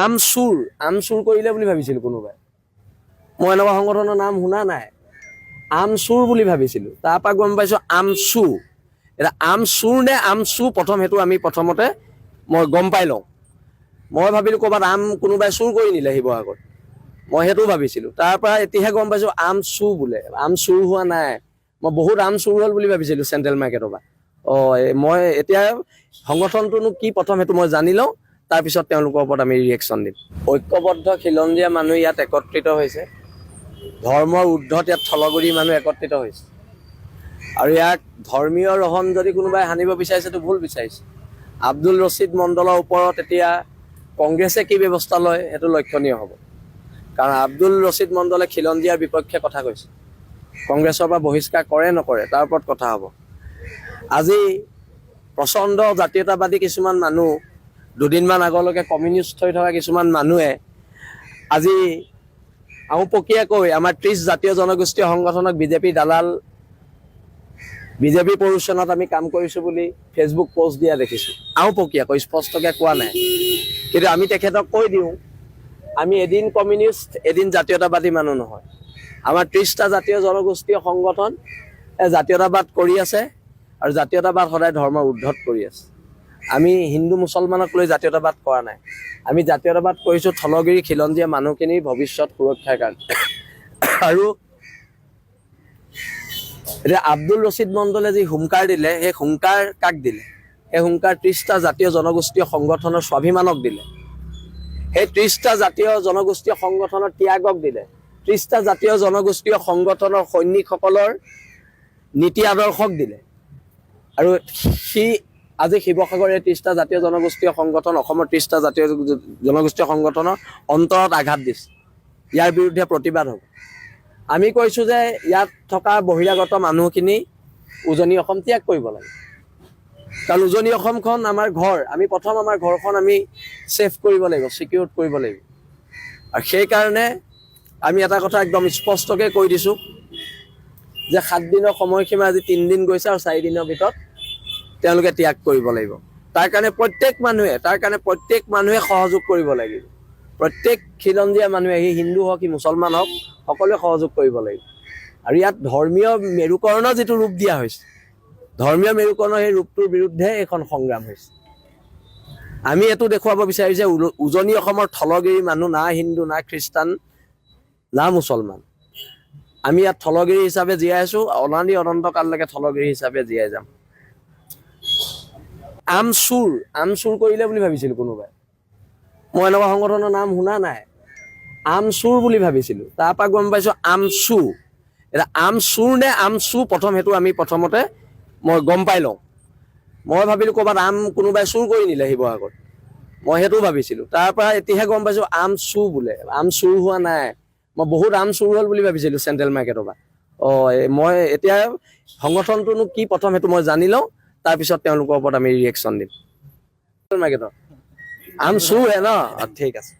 আমচুৰ কৰিলে বুলি ভাবিছিলোঁ কোনোবাই। মই এনেকুৱা সংগঠনৰ নাম শুনা নাই। আমচুৰ বুলি ভাবিছিলোঁ, তাৰপৰা গম পাইছোঁ আমচু। এতিয়া আমচুৰ নে আমচু প্ৰথম সেইটো আমি প্ৰথমতে মই গম পাই লওঁ। মই ভাবিলোঁ ক'ৰবাত কোনোবাই চুৰ কৰি নিলে শিৱসাগৰত, মই সেইটো ভাবিছিলোঁ। তাৰপৰা এতিয়াহে গম পাইছোঁ আমচু বোলে। আম চুৰ হোৱা নাই, মই বহুত আম চুৰ হ'ল বুলি ভাবিছিলোঁ চেণ্ট্ৰেল মাৰ্কেটৰ পৰা। মই এতিয়া সংগঠনটোনো কি প্ৰথম সেইটো মই জানি লওঁ, তাৰপিছত তেওঁলোকৰ ওপৰত আমি ৰিয়েকশ্যন দিম। ঐক্যবদ্ধ খিলঞ্জীয়া মানুহ ইয়াত একত্ৰিত হৈছে, ধৰ্মৰ ঊৰ্ধত ইয়াত থলগুৰি মানুহ একত্ৰিত হৈছে, আৰু ইয়াক ধৰ্মীয় ৰহণ যদি কোনোবাই সানিব বিচাৰিছেতো ভুল বিচাৰিছে। আব্দুল ৰছিদ মণ্ডলৰ ওপৰত এতিয়া কংগ্ৰেছে কি ব্যৱস্থা লয় সেইটো লক্ষণীয় হ'ব, কাৰণ আব্দুল ৰছিদ মণ্ডলে খিলঞ্জীয়াৰ বিপক্ষে কথা কৈছে। কংগ্ৰেছৰ পৰা বহিষ্কাৰ কৰে নকৰে তাৰ ওপৰত কথা হ'ব। আজি প্ৰচণ্ড জাতীয়তাবাদী কিছুমান মানুহ, দুদিনমান আগলৈকে কমিউনিষ্ট হৈ থকা কিছুমান মানুহে আজি আওপকীয়াকৈ আমাৰ 30 জাতীয় জনগোষ্ঠীয় সংগঠনক বিজেপি দালাল, বিজেপি প্ৰৰোচনাত আমি কাম কৰিছোঁ বুলি ফেচবুক পোষ্ট দিয়া দেখিছোঁ। আওপকীয়াকৈ স্পষ্টকৈ কোৱা নাই, কিন্তু আমি তেখেতক কৈ দিওঁ আমি এদিন কমিউনিষ্ট এদিন জাতীয়তাবাদী মানুহ নহয়। আমাৰ 30টা জাতীয় জনগোষ্ঠীয় সংগঠন জাতীয়তাবাদ কৰি আছে, আৰু জাতীয়তাবাদ সদায় ধৰ্মৰ ঊৰ্ধত কৰি আছে। আমি হিন্দু মুছলমানক লৈ জাতীয়তাবাদ কৰা নাই, আমি জাতীয়তাবাদ কৰিছোঁ থলগিৰি খিলঞ্জীয়া মানুহখিনিৰ ভৱিষ্যত সুৰক্ষাৰ কাৰণে। আৰু এতিয়া আব্দুল ৰছিদ মণ্ডলে যি হুংকাৰ দিলে, সেই হুংকাৰ কাক দিলে? সেই হুংকাৰ 30টা জাতীয় জনগোষ্ঠীয় সংগঠনৰ স্বাভিমানক দিলে, সেই 30টা জাতীয় জনগোষ্ঠীয় সংগঠনৰ ত্যাগক দিলে, 30টা জাতীয় জনগোষ্ঠীয় সংগঠনৰ সৈনিকসকলৰ নীতি আদৰ্শক দিলে। আৰু সি আজি শিৱসাগৰে 30টা জাতীয় জনগোষ্ঠীয় সংগঠন, অসমৰ 30টা জাতীয় জনগোষ্ঠীয় সংগঠনৰ অন্তৰত আঘাত দিছে। ইয়াৰ বিৰুদ্ধে প্ৰতিবাদ হ'ব। আমি কৈছোঁ যে ইয়াত থকা বহিৰাগত মানুহখিনি উজনি অসম ত্যাগ কৰিব লাগে, কাৰণ উজনি অসমখন আমাৰ ঘৰ। আমি প্ৰথম আমাৰ ঘৰখন আমি ছেফ কৰিব লাগিব, ছিকিউৰ কৰিব লাগিব। আৰু সেইকাৰণে আমি এটা কথা একদম স্পষ্টকৈ কৈ দিছোঁ যে 7 দিনৰ সময়সীমা আজি 3 দিন গৈছে, আৰু 4 দিনৰ ভিতৰত তেওঁলোকে ত্যাগ কৰিব লাগিব। তাৰ কাৰণে প্ৰত্যেক মানুহে সহযোগ কৰিব লাগিব। প্ৰত্যেক খিলঞ্জীয়া মানুহে, সি হিন্দু হওক সি মুছলমান হওক, সকলোৱে সহযোগ কৰিব লাগিব। আৰু ইয়াত ধৰ্মীয় মেৰুকৰণৰ যিটো ৰূপ দিয়া হৈছে, ধৰ্মীয় মেৰুকৰণৰ সেই ৰূপটোৰ বিৰুদ্ধে এইখন সংগ্ৰাম হৈছে। আমি এইটো দেখুৱাব বিচাৰিছোঁ যে উজনি অসমৰ থলগিৰি মানুহ না হিন্দু না খ্ৰীষ্টান না মুছলমান, আমি ইয়াত থলগিৰি হিচাপে জীয়াই আছোঁ, অনাদি অনন্তকাললৈকে থলগিৰি হিচাপে জীয়াই যাম। আমচুৰ কৰিলে বুলি ভাবিছিলোঁ কোনোবাই। মই এনেকুৱা সংগঠনৰ নাম শুনা নাই। আমচুৰ বুলি ভাবিছিলোঁ, তাৰপৰা গম পাইছোঁ আমচু। এতিয়া আমচুৰ নে আমচু প্ৰথম সেইটো আমি প্ৰথমতে মই গম পাই লওঁ। মই ভাবিলোঁ ক'ৰবাত কোনোবাই চুৰ কৰি নিলে শিৱসাগৰত, মই সেইটো ভাবিছিলোঁ। তাৰপৰা এতিয়াহে গম পাইছোঁ আমচু বোলে। আম চুৰ হোৱা নাই, মই বহুত আম চুৰ হ'ল বুলি ভাবিছিলোঁ চেণ্ট্ৰেল মাৰ্কেটৰ পৰা। মই এতিয়া সংগঠনটোনো কি প্ৰথম সেইটো মই জানি লওঁ, তাৰপিছত তেওঁলোকৰ ওপৰত আমি ৰিয়েকশ্যন দিম। মাৰ্কেটৰ আম চুৰ হে ন, ঠিক আছে।